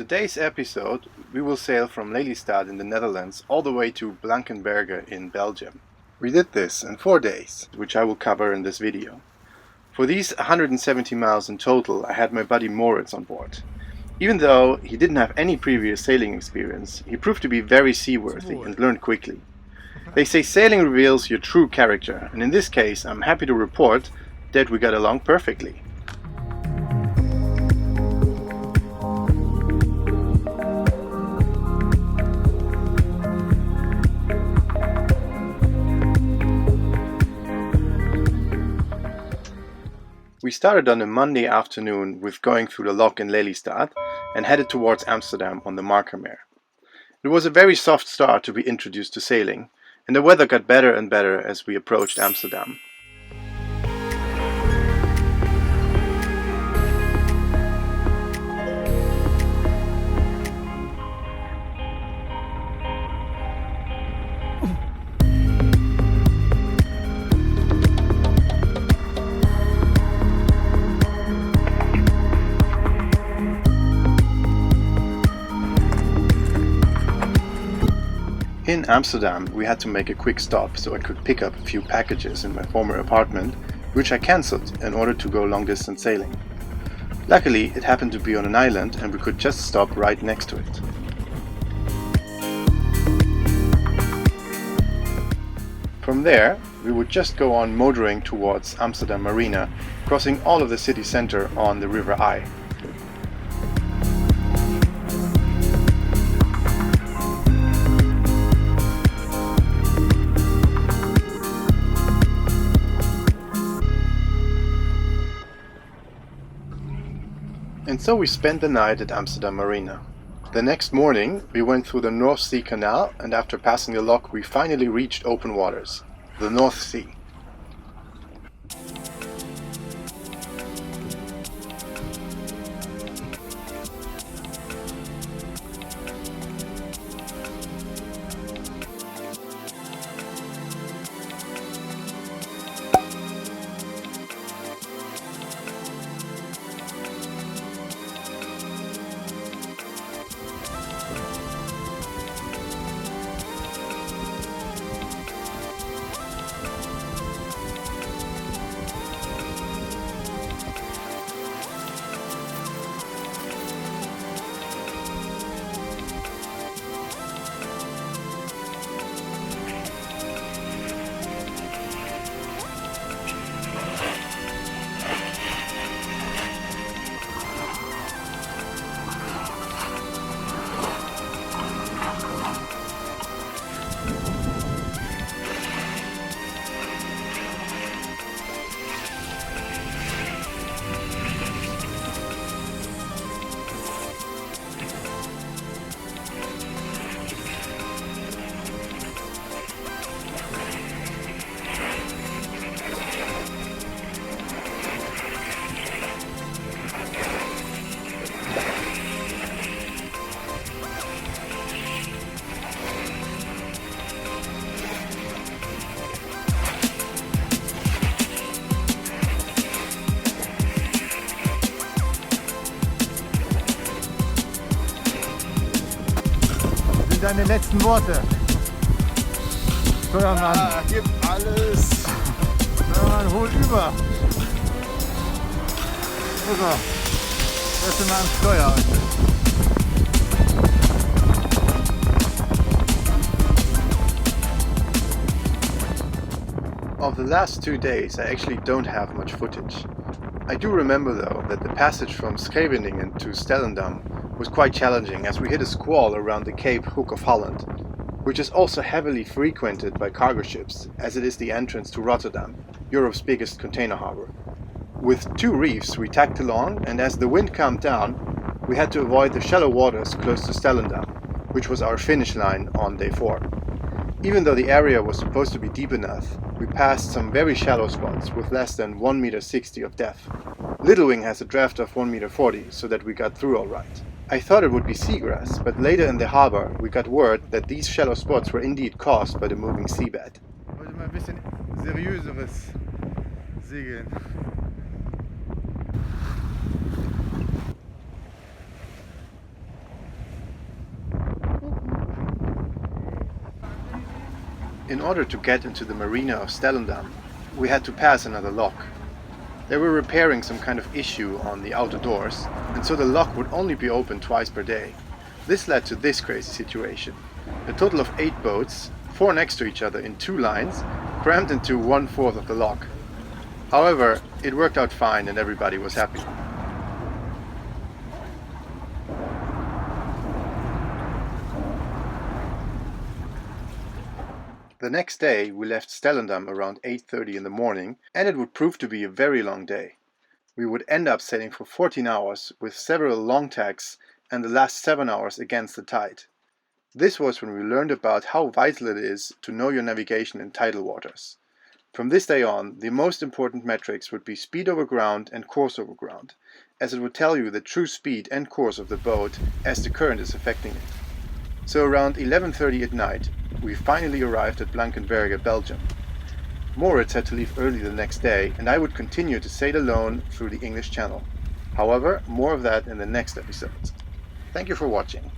today's episode, we will sail from Lelystad in the Netherlands all the way to Blankenberge in Belgium. We did this in 4 days, which I will cover in this video. For these 170 miles in total, I had my buddy Moritz on board. Even though he didn't have any previous sailing experience, he proved to be very seaworthy and learned quickly. They say sailing reveals your true character, and in this case I'm happy to report that we got along perfectly. We started on a Monday afternoon with going through the lock in Lelystad and headed towards Amsterdam on the Blankenberge. It was a very soft start to be introduced to sailing, and the weather got better and better as we approached Amsterdam. In Amsterdam, we had to make a quick stop so I could pick up a few packages in my former apartment, which I cancelled in order to go long distance sailing. Luckily, it happened to be on an island and we could just stop right next to it. From there, we would just go on motoring towards Amsterdam Marina, crossing all of the city center on the River I. And so we spent the night at Amsterdam Marina. The next morning we went through the North Sea Canal, and after passing the lock we finally reached open waters, the North Sea. Deine letzten Worte. Steuermann. Ja, gib alles. Steuermann, hol über. So, erst mal am Steuer. Of the last 2 days I actually don't have much footage. I do remember though that the passage from Scheveningen to Stellendam was quite challenging as we hit a squall around the Cape Hook of Holland, which is also heavily frequented by cargo ships as it is the entrance to Rotterdam, Europe's biggest container harbor. With 2 reefs we tacked along, and as the wind calmed down we had to avoid the shallow waters close to Stellendam, which was our finish line on day 4. Even though the area was supposed to be deep enough, we passed some very shallow spots with less than 1.60 meters of depth. Little Wing has a draft of 1.40 meters, so that we got through alright. I thought it would be seagrass, but later in the harbor we got word that these shallow spots were indeed caused by the moving seabed. Heute mal ein bisschen seriöseres Segeln. In order to get into the marina of Stellendam, we had to pass another lock. They were repairing some kind of issue on the outer doors, and so the lock would only be open twice per day. This led to this crazy situation. A total of 8 boats, 4 next to each other in 2 lines, crammed into 1/4 of the lock. However, it worked out fine and everybody was happy. The next day we left Stellendam around 8:30 in the morning, and it would prove to be a very long day. We would end up sailing for 14 hours with several long tacks and the last 7 hours against the tide. This was when we learned about how vital it is to know your navigation in tidal waters. From this day on, the most important metrics would be speed over ground and course over ground, as it would tell you the true speed and course of the boat as the current is affecting it. So around 11:30 at night, we finally arrived at Blankenberge, Belgium. Moritz had to leave early the next day, and I would continue to sail alone through the English Channel. However, more of that in the next episode. Thank you for watching.